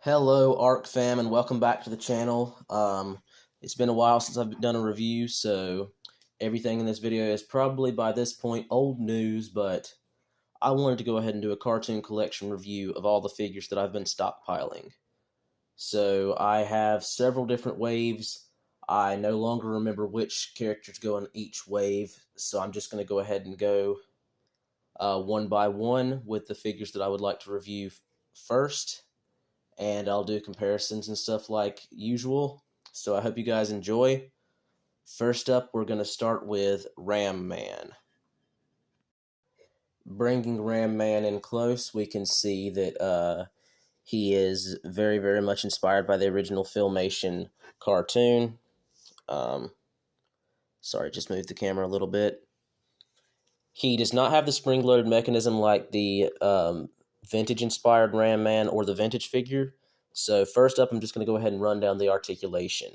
Hello, Arc fam, and welcome back to the channel. It's been a while since I've done a review, so everything in this video is probably by this point old news, but I wanted to go ahead and do a cartoon collection review of all the figures that I've been stockpiling. So I have several different waves. I no longer remember which characters go in each wave, so I'm just going to go ahead and go one by one with the figures that I would like to review first. And I'll do comparisons and stuff like usual. So I hope you guys enjoy. First up, we're going to start with Ram Man. Bringing Ram Man in close, we can see that he is very, very much inspired by the original Filmation cartoon. Sorry, just moved the camera a little bit. He does not have the spring-loaded mechanism like the vintage-inspired Ram Man or the vintage figure. So first up, I'm just going to go ahead and run down the articulation.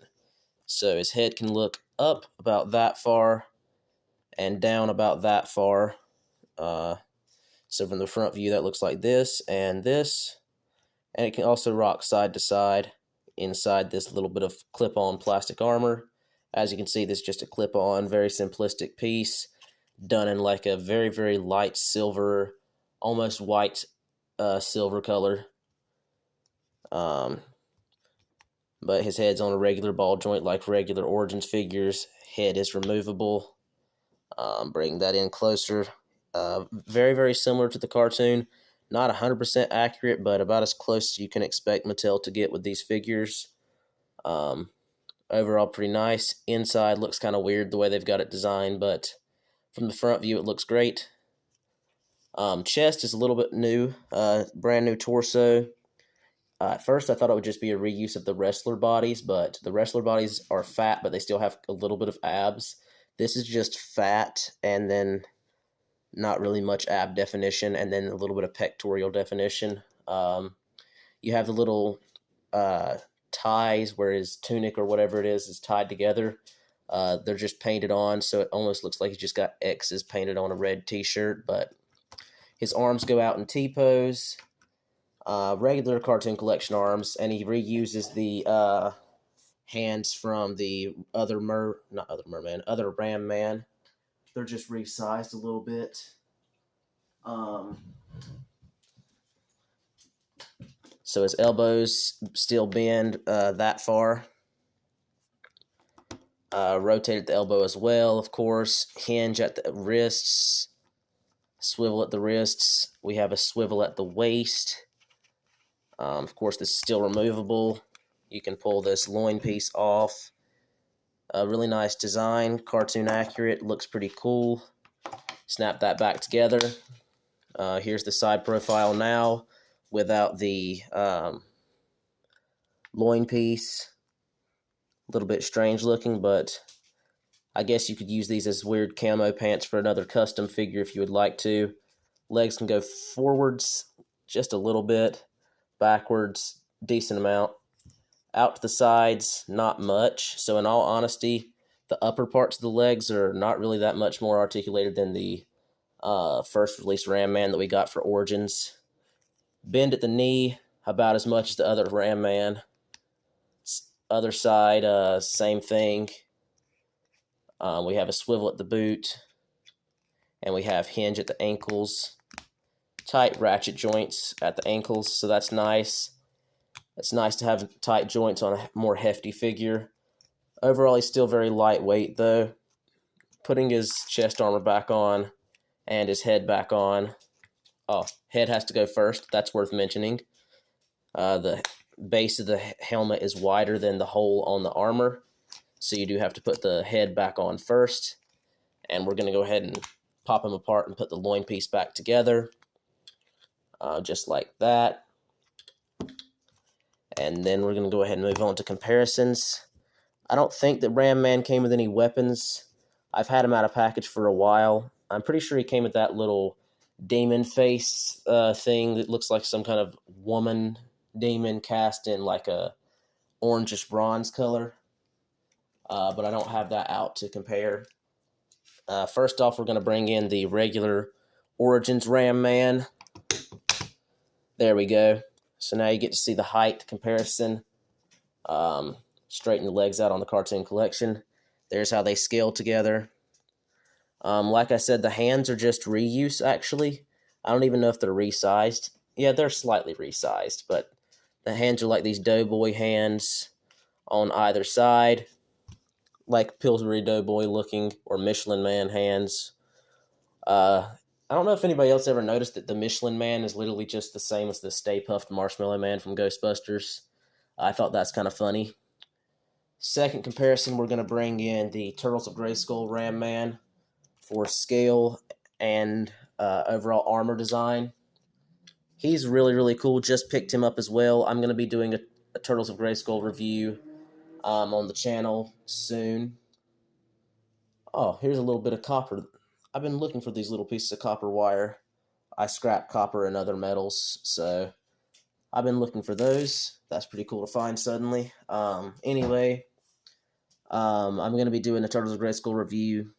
So his head can look up about that far and down about that far. So from the front view, that looks like this. And it can also rock side to side inside this little bit of clip-on plastic armor. As you can see, this is just a clip-on, very simplistic piece done in like a very, very light silver, almost white silver color. But his head's on a regular ball joint like regular Origins figures. Head is removable. Bring that in closer. Very, very similar to the cartoon. Not 100% accurate, but about as close as you can expect Mattel to get with these figures. Overall, pretty nice. Inside looks kind of weird the way they've got it designed, but from the front view, it looks great. Chest is a little bit new. Brand new torso. At first, I thought it would just be a reuse of the wrestler bodies, but the wrestler bodies are fat, but they still have a little bit of abs. This is just fat, and then not really much ab definition, and then a little bit of pectoral definition. You have the little ties where his tunic or whatever it is tied together. They're just painted on, so it almost looks like he's just got X's painted on a red t-shirt, but his arms go out in T-pose. Regular cartoon collection arms, and he reuses the hands from the other Ram Man. They're just resized a little bit. So his elbows still bend that far. Rotated the elbow as well, of course. Hinge at the wrists. Swivel at the wrists. We have a swivel at the waist. Of course, this is still removable. You can pull this loin piece off. A really nice design, cartoon accurate, looks pretty cool. Snap that back together. Here's the side profile now without the loin piece. A little bit strange looking, but I guess you could use these as weird camo pants for another custom figure if you would like to. Legs can go forwards just a little bit. Backwards, decent amount. Out to the sides, not much. So in all honesty, the upper parts of the legs are not really that much more articulated than the first release Ram Man that we got for Origins. Bend at the knee, about as much as the other Ram Man. Other side, same thing. We have a swivel at the boot. And we have hinge at the ankles. Tight ratchet joints at the ankles, so that's nice. It's nice to have tight joints on a more hefty figure. Overall, he's still very lightweight, though. Putting his chest armor back on and his head back on. Oh, head has to go first. That's worth mentioning. The base of the helmet is wider than the hole on the armor, so you do have to put the head back on first. And we're going to go ahead and pop him apart and put the loin piece back together. Just like that. And then we're going to go ahead and move on to comparisons. I don't think that Ram Man came with any weapons. I've had him out of package for a while. I'm pretty sure he came with that little demon face thing that looks like some kind of woman demon cast in like a orangish bronze color. But I don't have that out to compare. First off, we're going to bring in the regular Origins Ram Man. There we go. So now you get to see the height comparison. Straighten the legs out on the cartoon collection. There's how they scale together. Like I said, the hands are just reuse, actually. I don't even know if they're resized. Yeah, they're slightly resized, but the hands are like these Doughboy hands on either side, like Pillsbury Doughboy looking, or Michelin Man hands. I don't know if anybody else ever noticed that the Michelin Man is literally just the same as the Stay Puft Marshmallow Man from Ghostbusters. I thought that's kind of funny. Second comparison, we're going to bring in the Turtles of Grayskull Ram Man for scale and overall armor design. He's really, really cool. Just picked him up as well. I'm going to be doing a Turtles of Grayskull review on the channel soon. Oh, here's a little bit of copper. I've been looking for these little pieces of copper wire. I scrap copper and other metals, so I've been looking for those. That's pretty cool to find suddenly. Anyway, I'm going to be doing a Turtles of Grayskull review,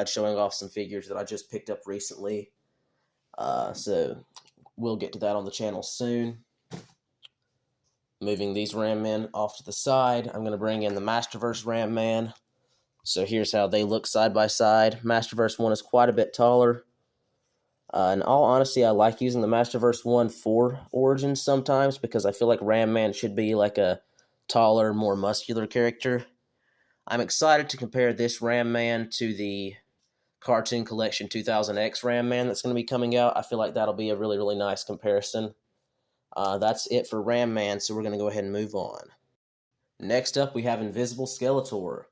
showing off some figures that I just picked up recently. So we'll get to that on the channel soon. Moving these Ram Men off to the side, I'm going to bring in the Masterverse Ram Man. So here's how they look side by side. Masterverse 1 is quite a bit taller. In all honesty, I like using the Masterverse 1 for Origins sometimes because I feel like Ram Man should be like a taller, more muscular character. I'm excited to compare this Ram Man to the Cartoon Collection 2000X Ram Man that's going to be coming out. I feel like that'll be a really, really nice comparison. That's it for Ram Man, so we're going to go ahead and move on. Next up, we have Invisible Skeletor.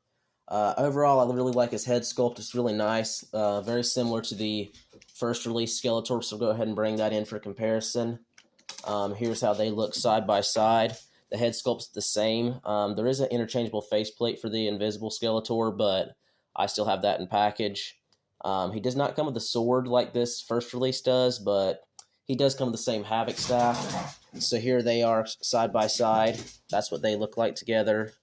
Overall, I really like his head sculpt. It's really nice. Very similar to the first release Skeletor, so go ahead and bring that in for comparison. Here's how they look side by side. The head sculpt's the same. There is an interchangeable faceplate for the Invisible Skeletor, but I still have that in package. He does not come with a sword like this first release does, but he does come with the same Havoc staff. So here they are side by side. That's what they look like together.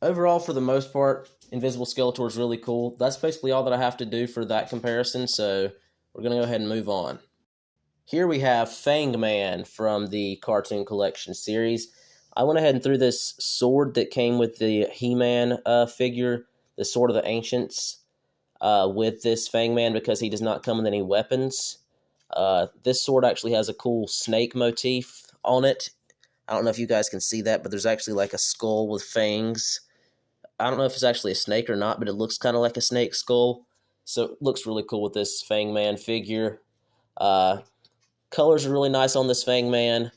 Overall, for the most part, Invisible Skeletor is really cool. That's basically all that I have to do for that comparison, so we're going to go ahead and move on. Here we have Fang Man from the Cartoon Collection series. I went ahead and threw this sword that came with the He-Man figure, the Sword of the Ancients, with this Fang Man because he does not come with any weapons. This sword actually has a cool snake motif on it. I don't know if you guys can see that, but there's actually like a skull with fangs. I don't know if it's actually a snake or not, but it looks kind of like a snake skull. So it looks really cool with this Fang Man figure. Colors are really nice on this Fang Man.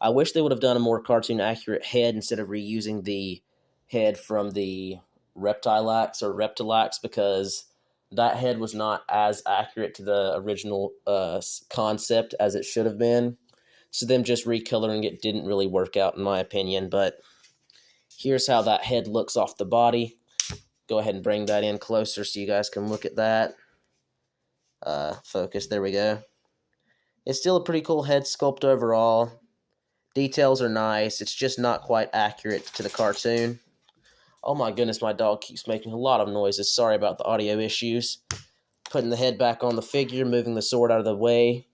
I wish they would have done a more cartoon accurate head instead of reusing the head from the Reptilax because that head was not as accurate to the original concept as it should have been. So them just recoloring it didn't really work out in my opinion, but here's how that head looks off the body. Go ahead and bring that in closer so you guys can look at that. Focus, there we go. It's still a pretty cool head sculpt overall. Details are nice. It's just not quite accurate to the cartoon. Oh my goodness, my dog keeps making a lot of noises. Sorry about the audio issues. Putting the head back on the figure, moving the sword out of the way.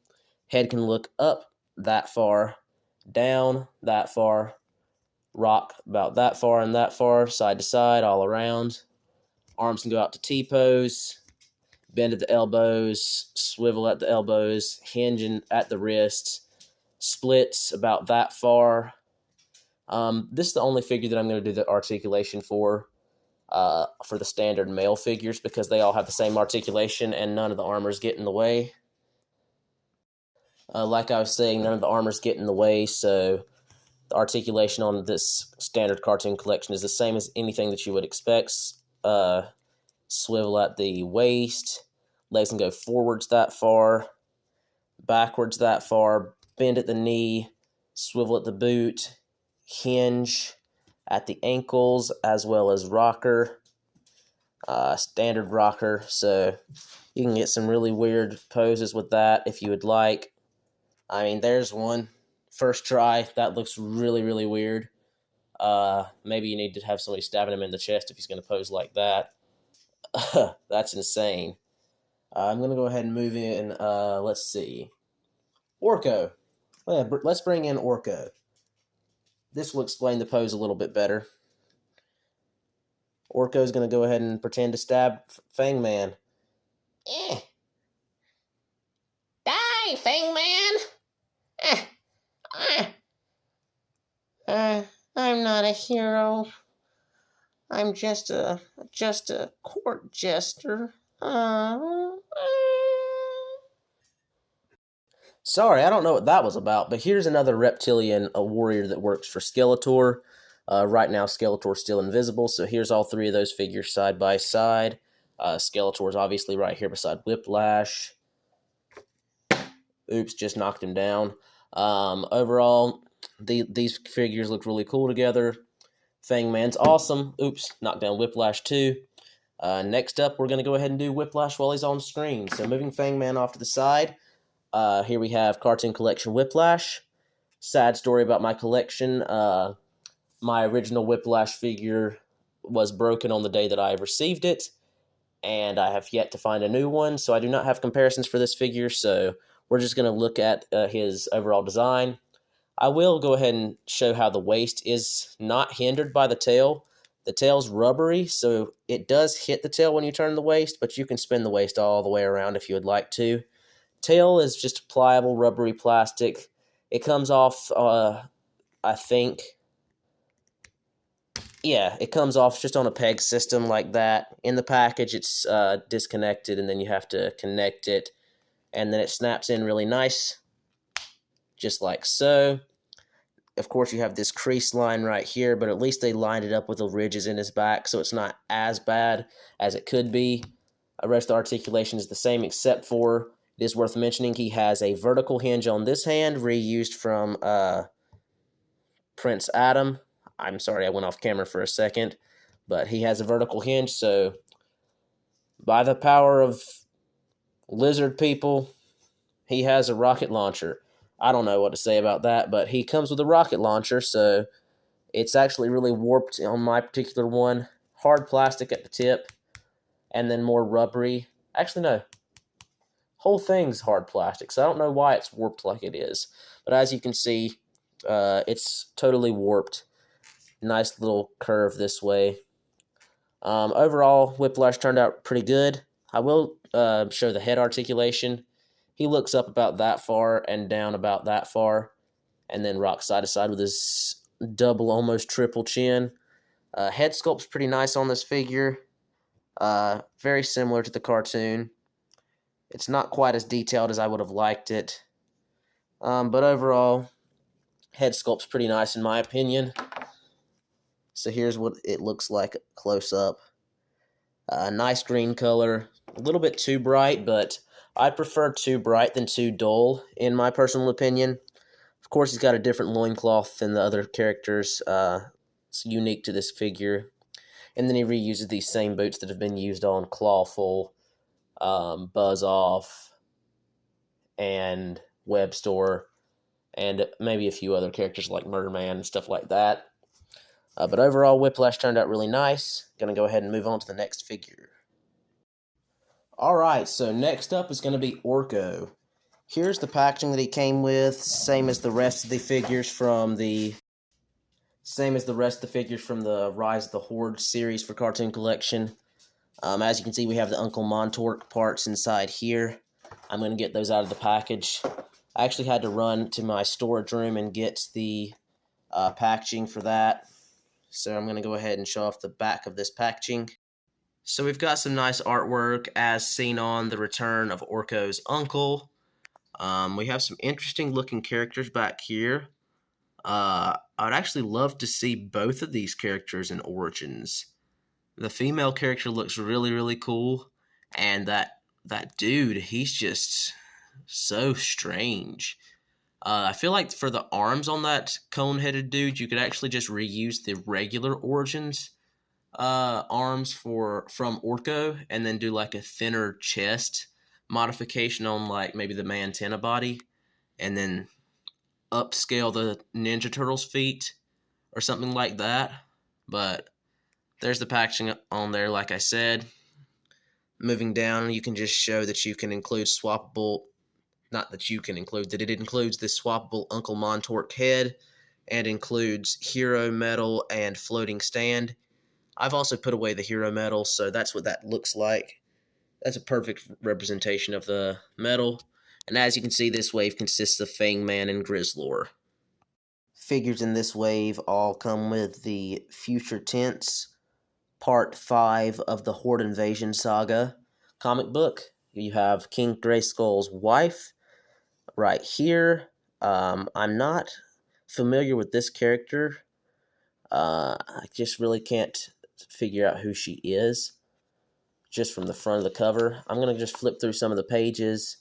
Head can look up that far, down that far, rock about that far and that far, side to side, all around. Arms can go out to T-pose, bend at the elbows, swivel at the elbows, hinging at the wrists, splits about that far. This is the only figure that I'm going to do the articulation for the standard male figures because they all have the same articulation and none of the armors get in the way. Like I was saying, none of the armors get in the way, so the articulation on this standard cartoon collection is the same as anything that you would expect. Swivel at the waist, legs can go forwards that far, backwards that far, bend at the knee, swivel at the boot, hinge at the ankles, as well as rocker, standard rocker. So you can get some really weird poses with that if you would like. I mean, there's one. First try, that looks really, really weird. Maybe you need to have somebody stabbing him in the chest if he's going to pose like that. That's insane. I'm going to go ahead and move in, let's see, Orko. Oh yeah, let's bring in Orko. This will explain the pose a little bit better. Orko's going to go ahead and pretend to stab Fangman. Eh. Die, Fangman! I'm not a hero. I'm just a court jester. Sorry, I don't know what that was about, but here's another reptilian, a warrior that works for Skeletor. Right now, Skeletor's still invisible, so here's all three of those figures side by side. Skeletor's obviously right here beside Whiplash. Oops, just knocked him down. Overall, these figures look really cool together. Fangman's awesome. Oops, knocked down Whiplash too. Next up, we're going to go ahead and do Whiplash while he's on screen. So moving Fangman off to the side. Here we have Cartoon Collection Whiplash. Sad story about my collection. My original Whiplash figure was broken on the day that I received it, and I have yet to find a new one, so I do not have comparisons for this figure, so we're just going to look at his overall design. I will go ahead and show how the waist is not hindered by the tail. The tail's rubbery, so it does hit the tail when you turn the waist, but you can spin the waist all the way around if you would like to. Tail is just pliable, rubbery plastic. It comes off, I think, yeah, it comes off just on a peg system like that. In the package, it's disconnected, and then you have to connect it, and then it snaps in really nice, just like so. Of course, you have this crease line right here, but at least they lined it up with the ridges in his back, so it's not as bad as it could be. The rest of the articulation is the same, except for, it is worth mentioning, he has a vertical hinge on this hand, reused from Prince Adam. I'm sorry, I went off camera for a second, but he has a vertical hinge, so by the power of lizard people, he has a rocket launcher. I don't know what to say about that, but he comes with a rocket launcher, so it's actually really warped on my particular one. Hard plastic at the tip, and then more rubbery. Actually, no. Whole thing's hard plastic, so I don't know why it's warped like it is. But as you can see, it's totally warped. Nice little curve this way. Overall, Whiplash turned out pretty good. I will show the head articulation. He looks up about that far and down about that far, and then rocks side to side with his double, almost triple chin. Head sculpt's pretty nice on this figure. Very similar to the cartoon. It's not quite as detailed as I would have liked it. But overall, head sculpt's pretty nice in my opinion. So here's what it looks like close up. Nice green color. A little bit too bright, but I prefer too bright than too dull, in my personal opinion. Of course, he's got a different loincloth than the other characters. It's unique to this figure. And then he reuses these same boots that have been used on Clawful, Buzz Off, and Web Store, and maybe a few other characters like Murder Man and stuff like that. But overall, Whiplash turned out really nice. Gonna go ahead and move on to the next figure. Alright, so next up is going to be Orko. Here's the packaging that he came with, same as the rest of the figures from the Rise of the Horde series for Cartoon Collection. As you can see, we have the Uncle Montork parts inside here. I'm going to get those out of the package. I actually had to run to my storage room and get the packaging for that. So I'm going to go ahead and show off the back of this packaging. So we've got some nice artwork as seen on the return of Orko's uncle. We have some interesting looking characters back here. I'd actually love to see both of these characters in Origins. The female character looks really, really cool. And that dude, he's just so strange. I feel like for the arms on that cone-headed dude, you could actually just reuse the regular Origins arms from Orko, and then do like a thinner chest modification on like maybe the Mantenna body, and then upscale the Ninja Turtles feet or something like that. But there's the packaging on there, like I said. Moving down, you can just show that you can include swappable not that you can include, that it includes this swappable Uncle Montork head and includes hero medal and floating stand. I've also put away the hero medal, so that's what that looks like. That's a perfect representation of the medal. And as you can see, this wave consists of Fangman and Grizzlor. Figures in this wave all come with the Future Tense Part 5 of the Horde Invasion Saga comic book. You have King Grayskull's wife right here. I'm not familiar with this character. I just really can't figure out who she is just from the front of the cover. I'm going to just flip through some of the pages.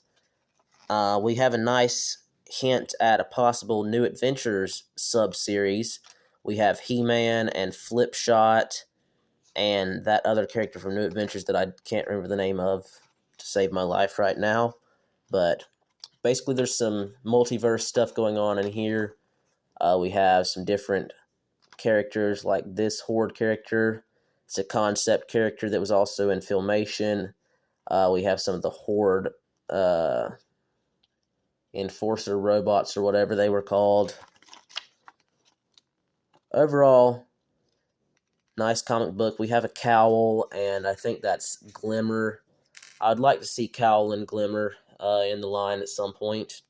We have a nice hint at a possible New Adventures sub-series. We have He-Man and Flipshot and that other character from New Adventures that I can't remember the name of to save my life right now. But basically there's some multiverse stuff going on in here. We have some different characters like this Horde character. It's a concept character that was also in Filmation. We have some of the Horde Enforcer robots or whatever they were called. Overall, nice comic book. We have a Cowl, and I think that's Glimmer. I'd like to see Cowl and Glimmer in the line at some point.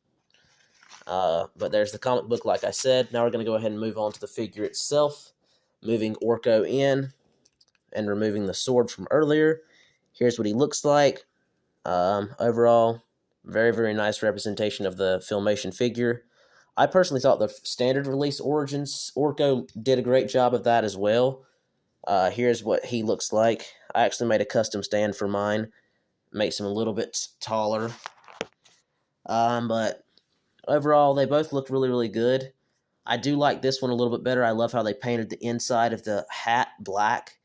But there's the comic book, like I said. Now we're going to go ahead and move on to the figure itself. Moving Orko in and removing the sword from earlier. Here's what he looks like. Overall, very, very nice representation of the Filmation figure. I personally thought the standard release Origins Orko did a great job of that as well. Here's what he looks like. I actually made a custom stand for mine. Makes him a little bit taller. But overall, they both look really, really good. I do like this one a little bit better. I love how they painted the inside of the hat black.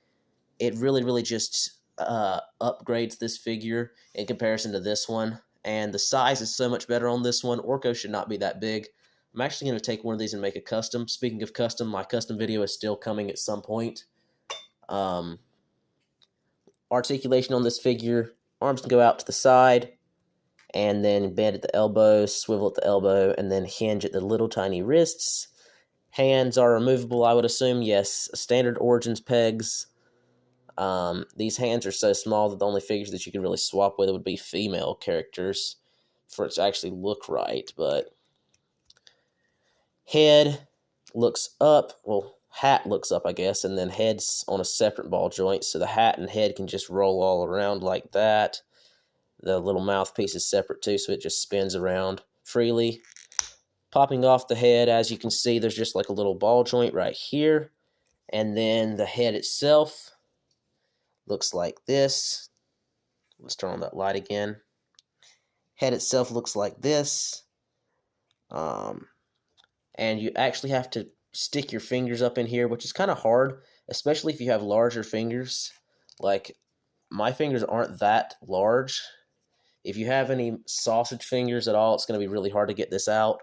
It really, really just upgrades this figure in comparison to this one. And the size is so much better on this one. Orko should not be that big. I'm actually going to take one of these and make a custom. Speaking of custom, my custom video is still coming at some point. Articulation on this figure. Arms can go out to the side. And then bend at the elbow, swivel at the elbow, and then hinge at the little tiny wrists. Hands are removable, I would assume. Yes, standard Origins pegs. These hands are so small that the only figures that you can really swap with would be female characters for it to actually look right. But head looks up, well, hat looks up, I guess, and then head's on a separate ball joint, so the hat and head can just roll all around like that. The little mouthpiece is separate too, so it just spins around freely. Popping off the head, as you can see, there's just like a little ball joint right here. And then the head itself looks like this. Let's turn on that light again. Head itself looks like this. And you actually have to stick your fingers up in here, which is kind of hard, especially if you have larger fingers. Like, my fingers aren't that large. If you have any sausage fingers at all, it's going to be really hard to get this out.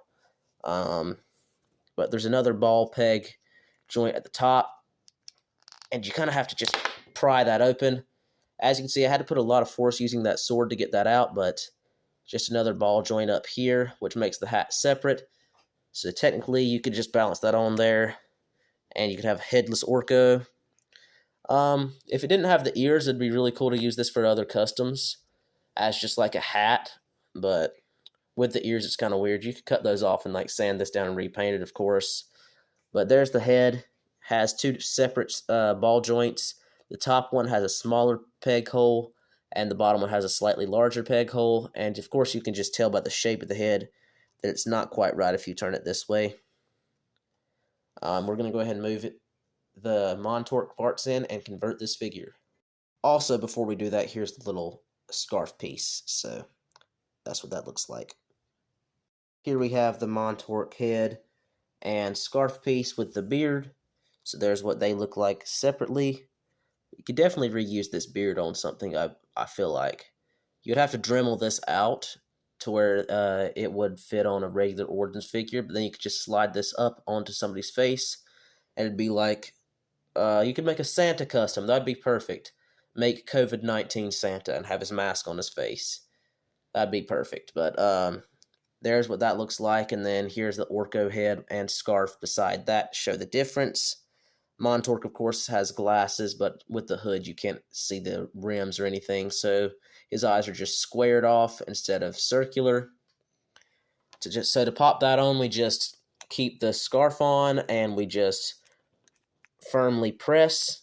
But there's another ball peg joint at the top, and you kind of have to just pry that open. As you can see, I had to put a lot of force using that sword to get that out, but just another ball joint up here, which makes the hat separate. So technically, you could just balance that on there, and you could have headless Orko. If it didn't have the ears, it'd be really cool to use this for other customs as just like a hat, but with the ears, it's kind of weird. You could cut those off and like sand this down and repaint it, of course. But there's the head. Has two separate ball joints. The top one has a smaller peg hole, and the bottom one has a slightly larger peg hole. And of course, you can just tell by the shape of the head that it's not quite right if you turn it this way. We're going to go ahead and move the Montork parts in and convert this figure. Also, before we do that, here's the little scarf piece. So that's what that looks like. Here we have the Montork head and scarf piece with the beard. So there's what they look like separately. You could definitely reuse this beard on something, I feel like. You'd have to Dremel this out to where it would fit on a regular Origins figure, but then you could just slide this up onto somebody's face, and it'd be like, you could make a Santa custom. That'd be perfect. Make COVID-19 Santa and have his mask on his face. That'd be perfect. But There's what that looks like, and then here's the Orko head and scarf beside that to show the difference. Montork, of course, has glasses, but with the hood you can't see the rims or anything, so his eyes are just squared off instead of circular. To pop that on, we just keep the scarf on and we just firmly press,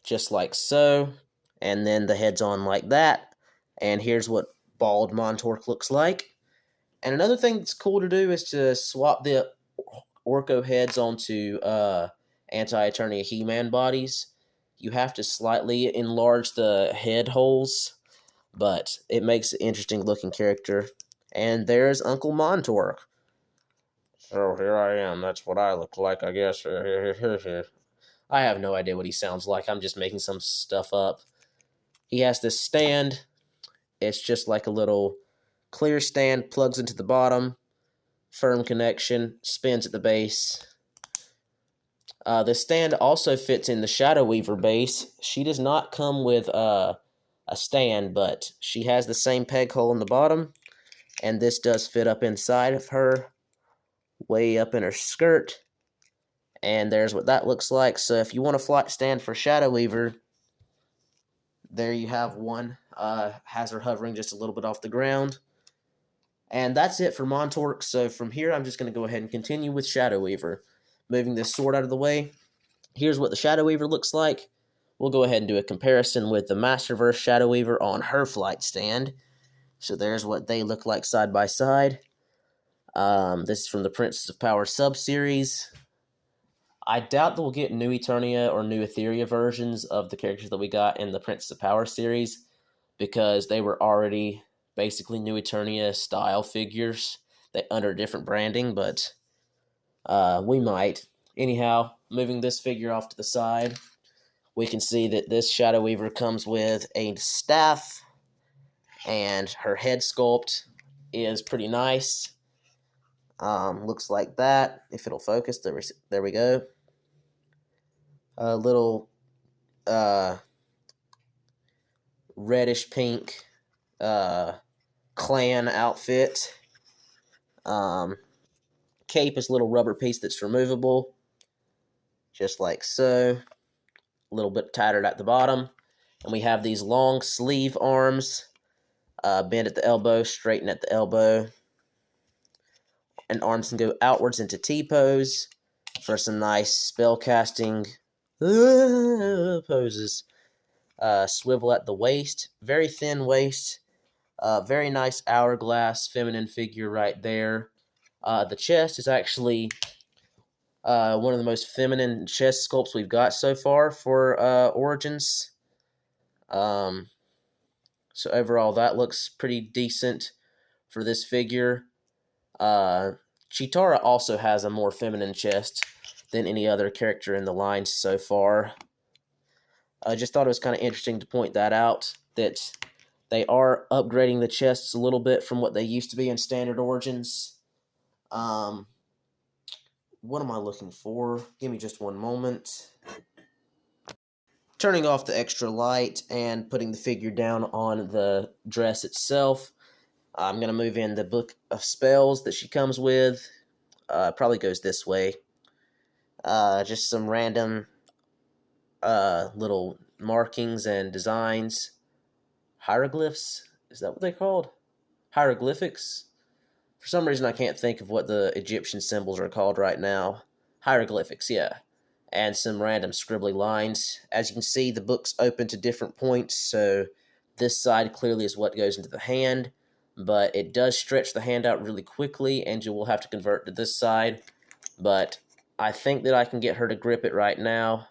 just like so, and then the head's on like that, and here's what bald Montork looks like. And another thing that's cool to do is to swap the Orko heads onto Anti-Eternia He-Man bodies. You have to slightly enlarge the head holes, but it makes an interesting looking character. And there's Uncle Montork. So here I am. That's what I look like, I guess. I have no idea what he sounds like. I'm just making some stuff up. He has this stand. It's just like a little clear stand, plugs into the bottom, firm connection, spins at the base. The stand also fits in the Shadow Weaver base. She does not come with a stand, but she has the same peg hole in the bottom, and this does fit up inside of her, way up in her skirt. And there's what that looks like. So if you want a flight stand for Shadow Weaver, there you have one. Has her hovering just a little bit off the ground. And that's it for Montork. So from here, I'm just going to go ahead and continue with Shadow Weaver. Moving this sword out of the way, here's what the Shadow Weaver looks like. We'll go ahead and do a comparison with the Masterverse Shadow Weaver on her flight stand. So there's what they look like side by side. This is from the Princess of Power sub-series. I doubt that we'll get New Eternia or New Etheria versions of the characters that we got in the Princess of Power series, because they were already basically New Eternia style figures under different branding, but we might. Anyhow, moving this figure off to the side, we can see that this Shadow Weaver comes with a staff, and her head sculpt is pretty nice. Looks like that. If it'll focus, there we go. A little reddish pink clan outfit. Cape is a little rubber piece that's removable, just like so. A little bit tattered at the bottom. And we have these long sleeve arms, bend at the elbow, straighten at the elbow. And arms can go outwards into T-pose for some nice spell casting poses. Swivel at the waist, very thin waist. Very nice hourglass feminine figure right there. The chest is actually one of the most feminine chest sculpts we've got so far for Origins. So overall, that looks pretty decent for this figure. Cheetara also has a more feminine chest than any other character in the line so far. I just thought it was kind of interesting to point that out, that they are upgrading the chests a little bit from what they used to be in Standard Origins. What am I looking for? Give me just one moment. Turning off the extra light and putting the figure down on the dress itself. I'm going to move in the book of spells that she comes with. Probably goes this way. Just some random little markings and designs. Hieroglyphs? Is that what they're called? Hieroglyphics? For some reason, I can't think of what the Egyptian symbols are called right now. Hieroglyphics, yeah. And some random scribbly lines. As you can see, the book's open to different points, so this side clearly is what goes into the hand, but it does stretch the hand out really quickly, and you will have to convert to this side. But I think that I can get her to grip it right now.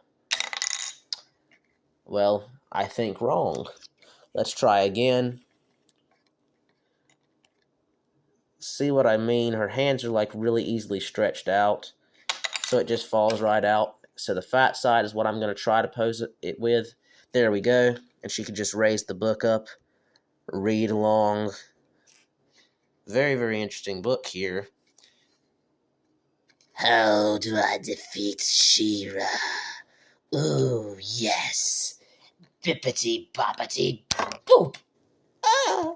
Well, I think wrong. Let's try again. See what I mean? Her hands are like really easily stretched out, so it just falls right out. So the fat side is what I'm going to try to pose it with. There we go. And she can just raise the book up, read along. Very, very interesting book here. How do I defeat She-Ra? Ooh, yes. Bippity boppity boop. Ah.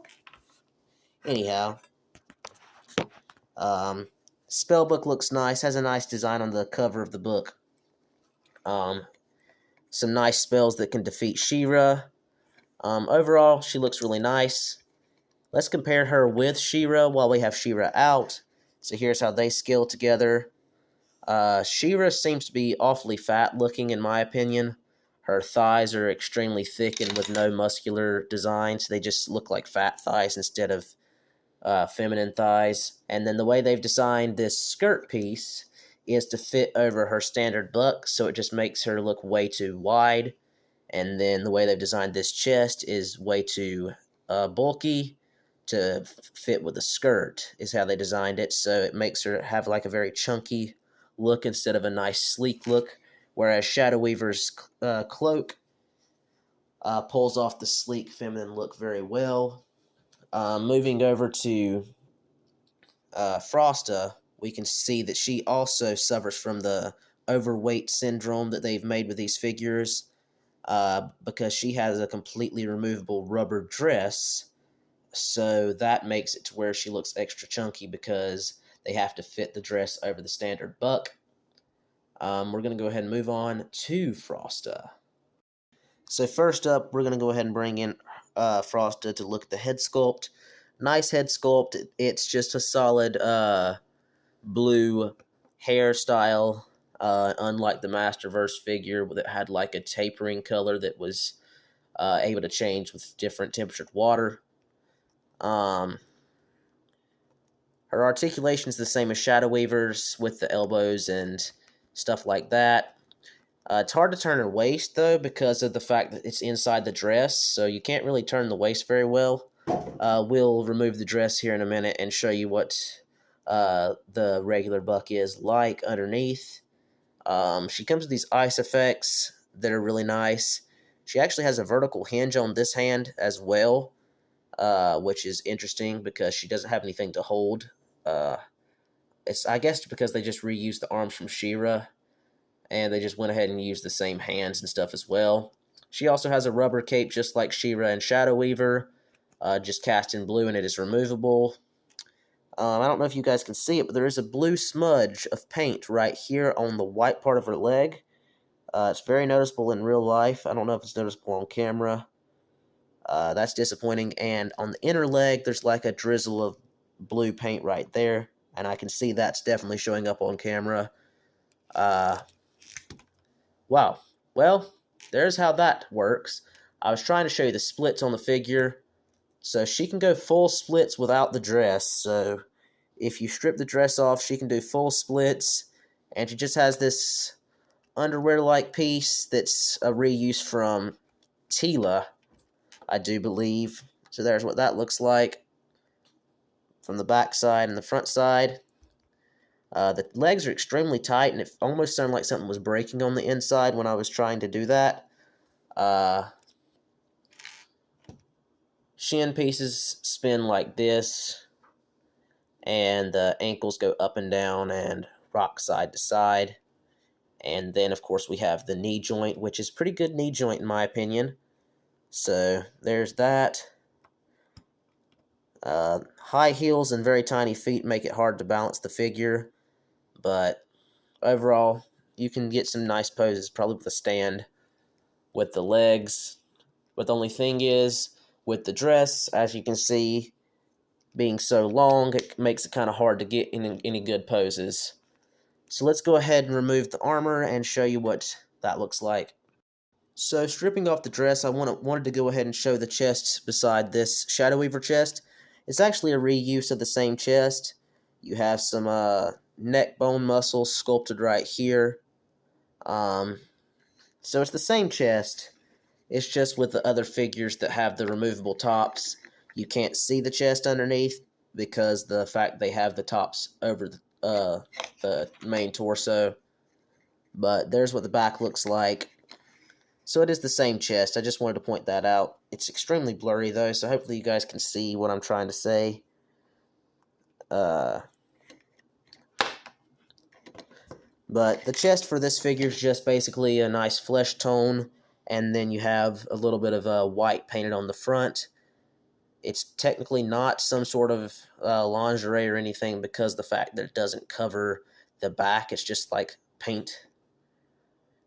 Anyhow, spellbook looks nice, has a nice design on the cover of the book. Some nice spells that can defeat She-Ra. Overall, she looks really nice. Let's compare her with She-Ra while we have She-Ra out. So here's how they scale together. She-Ra seems to be awfully fat looking in my opinion. Her thighs are extremely thick and with no muscular design, so they just look like fat thighs instead of feminine thighs. And then the way they've designed this skirt piece is to fit over her standard buck, so it just makes her look way too wide. And then the way they've designed this chest is way too bulky to fit with the skirt, is how they designed it. So it makes her have like a very chunky look instead of a nice sleek look. Whereas Shadow Weaver's cloak pulls off the sleek feminine look very well. Moving over to Frosta, we can see that she also suffers from the overweight syndrome that they've made with these figures. Because she has a completely removable rubber dress, so that makes it to where she looks extra chunky because they have to fit the dress over the standard buck. We're going to go ahead and move on to Frosta. So first up, we're going to go ahead and bring in Frosta to look at the head sculpt. Nice head sculpt. It's just a solid blue hairstyle. Unlike the Masterverse figure that had like a tapering color that was able to change with different temperatured water. Her articulation is the same as Shadow Weaver's with the elbows and stuff like that. It's hard to turn her waist though because of the fact that it's inside the dress, so you can't really turn the waist very well. We'll remove the dress here in a minute and show you what the regular buck is like underneath. She comes with these ice effects that are really nice. She actually has a vertical hinge on this hand as well, which is interesting because she doesn't have anything to hold. It's I guess because they just reused the arms from She-Ra, and they just went ahead and used the same hands and stuff as well. She also has a rubber cape just like She-Ra and Shadow Weaver, just cast in blue, and it is removable. I don't know if you guys can see it, but there is a blue smudge of paint right here on the white part of her leg. It's very noticeable in real life. I don't know if it's noticeable on camera. That's disappointing. And on the inner leg, there's like a drizzle of blue paint right there. And I can see that's definitely showing up on camera. Wow. Well, there's how that works. I was trying to show you the splits on the figure. So she can go full splits without the dress. So if you strip the dress off, she can do full splits. And she just has this underwear-like piece that's a reuse from Tila, I do believe. So there's what that looks like from the back side and the front side. The legs are extremely tight, and it almost sounded like something was breaking on the inside when I was trying to do that. Shin pieces spin like this, and the ankles go up and down and rock side to side. And then, of course, we have the knee joint, which is pretty good knee joint in my opinion. So there's that. High heels and very tiny feet make it hard to balance the figure, but overall, you can get some nice poses, probably with a stand with the legs. But the only thing is, with the dress, as you can see, being so long, it makes it kind of hard to get in any good poses. So let's go ahead and remove the armor and show you what that looks like. So stripping off the dress, I wanted to go ahead and show the chest beside this Shadow Weaver chest. It's actually a reuse of the same chest. You have some neck bone muscles sculpted right here. So it's the same chest. It's just with the other figures that have the removable tops. You can't see the chest underneath because the fact they have the tops over the main torso. But there's what the back looks like. So it is the same chest. I just wanted to point that out. It's extremely blurry though, so hopefully you guys can see what I'm trying to say. But the chest for this figure is just basically a nice flesh tone, and then you have a little bit of white painted on the front. It's technically not some sort of lingerie or anything because of the fact that it doesn't cover the back. It's just like paint.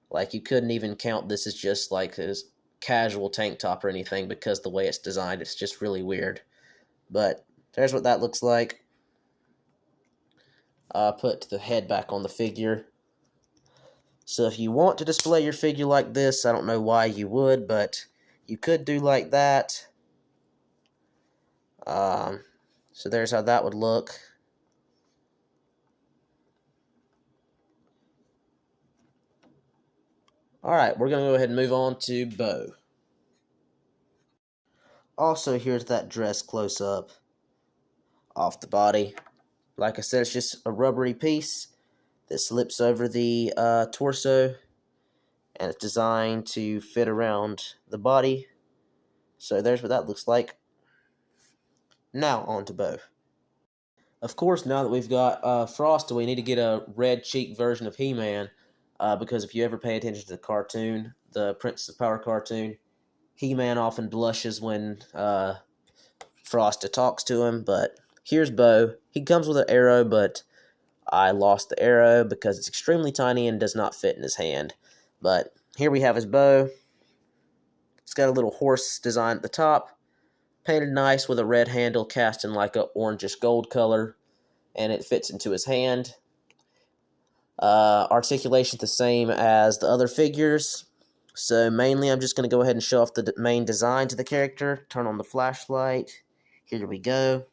Like you couldn't even count this as just like a casual tank top or anything because the way it's designed, it's just really weird. But there's what that looks like. Put the head back on the figure. So if you want to display your figure like this, I don't know why you would, but you could do like that. So there's how that would look. Alright, we're going to go ahead and move on to Bo. Also, here's that dress close-up off the body. Like I said, it's just a rubbery piece that slips over the torso, and it's designed to fit around the body. So there's what that looks like. Now on to Bo. Of course, now that we've got Frosty, we need to get a red cheek version of He-Man, because if you ever pay attention to the cartoon, the Princess of Power cartoon, He-Man often blushes when Frosty talks to him. But here's Bo. He comes with an arrow, but I lost the arrow because it's extremely tiny and does not fit in his hand. But here we have his bow. It's got a little horse design at the top, painted nice with a red handle cast in like a orangish gold color, and it fits into his hand. Articulation the same as the other figures. So mainly I'm just going to go ahead and show off the main design to the character. Turn on the flashlight. Here we go.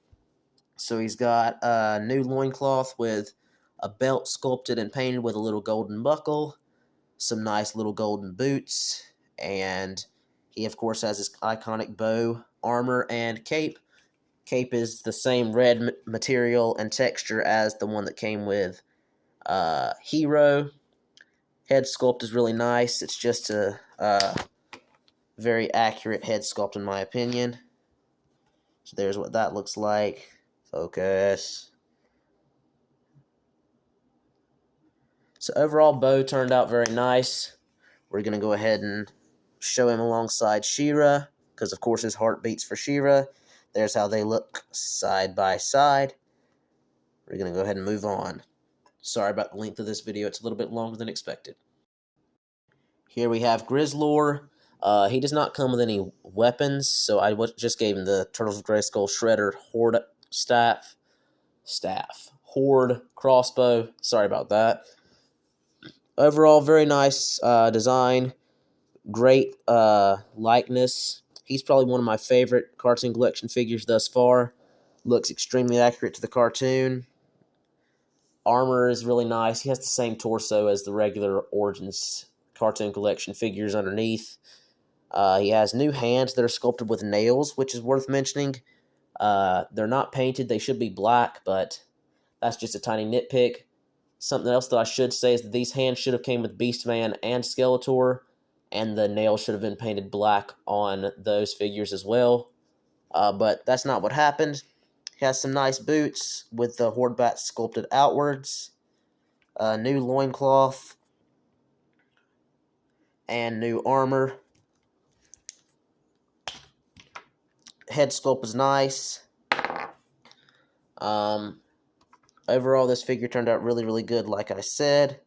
So he's got a new loincloth with a belt sculpted and painted with a little golden buckle, some nice little golden boots, and he of course has his iconic bow, armor, and cape. Cape is the same red material and texture as the one that came with Hero. Head sculpt is really nice. It's just a very accurate head sculpt in my opinion. So there's what that looks like. Focus. So overall, Bo turned out very nice. We're going to go ahead and show him alongside She-Ra, because of course his heart beats for She-Ra. There's how they look side by side. We're going to go ahead and move on. Sorry about the length of this video. It's a little bit longer than expected. Here we have Grizzlor. He does not come with any weapons, so I just gave him the Turtles of Grayskull Shredder Horde Horde crossbow. Sorry about that. Overall, very nice design. Great likeness. He's probably one of my favorite cartoon collection figures thus far. Looks extremely accurate to the cartoon. Armor is really nice. He has the same torso as the regular Origins cartoon collection figures underneath. He has new hands that are sculpted with nails, which is worth mentioning. They're not painted. They should be black, but that's just a tiny nitpick. Something else that I should say is that these hands should have came with Beastman and Skeletor, and the nails should have been painted black on those figures as well. But that's not what happened. He has some nice boots with the Horde bat sculpted outwards. New loincloth. And new armor. Head sculpt is nice. Overall, this figure turned out really, really good, like I said.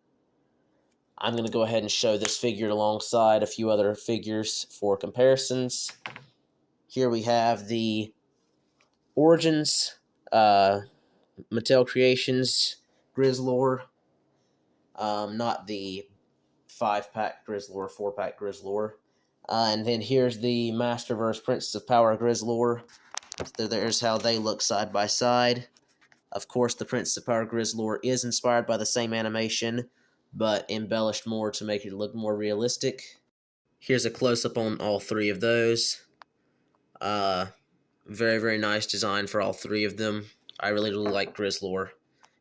I'm going to go ahead and show this figure alongside a few other figures for comparisons. Here we have the Origins, Mattel Creations Grizzlor. Not the 5-pack Grizzlor, 4-pack Grizzlor. And then here's the Masterverse Princess of Power Grizzlor. There's how they look side by side. Of course, the Princess of Power Grizzlor is inspired by the same animation, but embellished more to make it look more realistic. Here's a close-up on all three of those. Very, very nice design for all three of them. I really, really like Grizzlor.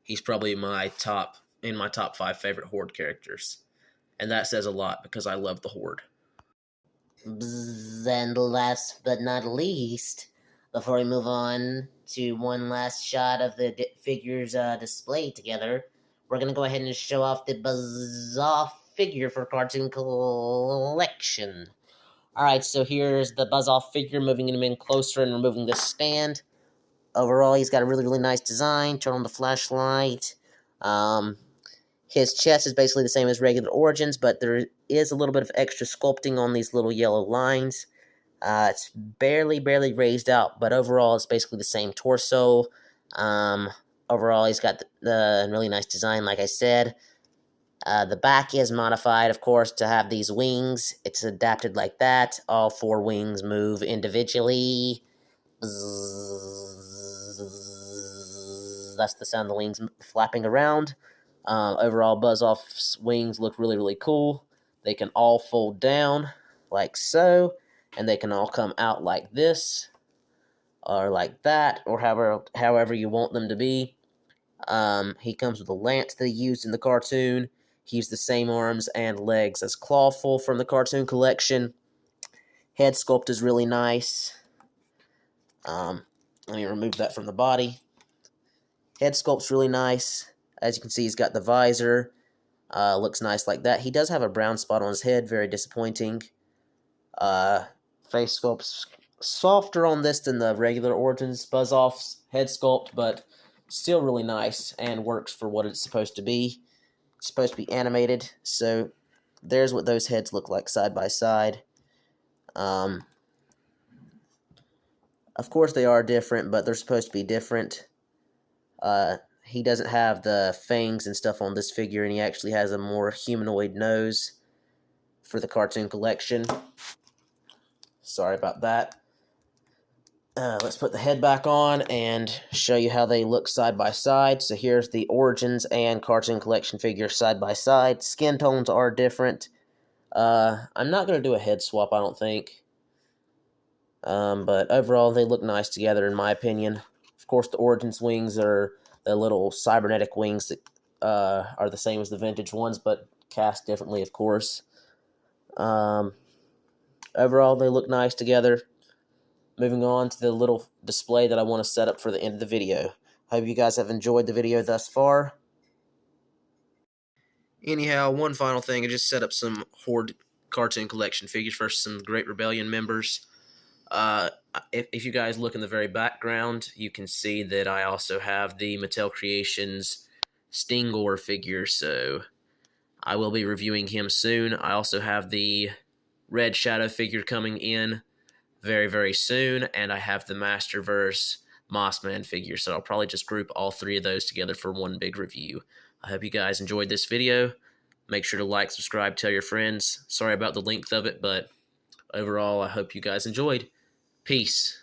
He's probably in my top 5 favorite Horde characters. And that says a lot because I love the Horde. And last but not least, before we move on to one last shot of the figures displayed together, we're going to go ahead and show off the Bizarre figure for cartoon collection. Alright, so here's the Buzz-Off figure, moving him in closer and removing this stand. Overall, he's got a really, really nice design. Turn on the flashlight. His chest is basically the same as regular Origins, but there is a little bit of extra sculpting on these little yellow lines. It's barely raised out, but overall, it's basically the same torso. Overall, he's got the really nice design, like I said. The back is modified, of course, to have these wings. It's adapted like that. All 4 wings move individually. That's the sound of the wings flapping around. Overall, Buzz-Off's wings look really, really cool. They can all fold down like so, and they can all come out like this, or like that, or however you want them to be. He comes with a lance that he used in the cartoon. He used the same arms and legs as Clawful from the cartoon collection. Head sculpt is really nice. Let me remove that from the body. Head sculpt's really nice. As you can see, he's got the visor. Looks nice like that. He does have a brown spot on his head, very disappointing. Face sculpt's softer on this than the regular Origins Buzz-Off's head sculpt, but still really nice and works for what it's supposed to be. It's supposed to be animated, so there's what those heads look like side by side. Of course they are different, but they're supposed to be different. He doesn't have the fangs and stuff on this figure, and he actually has a more humanoid nose for the cartoon collection. Sorry about that. Let's put the head back on and show you how they look side by side. So here's the Origins and cartoon collection figure side by side. Skin tones are different. I'm not going to do a head swap, I don't think. But overall, they look nice together, in my opinion. Of course, the Origins wings are the little cybernetic wings that are the same as the vintage ones, but cast differently, of course. Overall, they look nice together. Moving on to the little display that I want to set up for the end of the video. Hope you guys have enjoyed the video thus far. Anyhow, one final thing, I just set up some Horde cartoon collection figures for some Great Rebellion members. If you guys look in the very background, you can see that I also have the Mattel Creations Stingor figure, so I will be reviewing him soon. I also have the Red Shadow figure coming in very soon, and I have the Masterverse Mossman figure, so I'll probably just group all 3 of those together for one big review. I hope you guys enjoyed this video. Make sure to like, subscribe, tell your friends. Sorry about the length of it, but overall, I hope you guys enjoyed. Peace.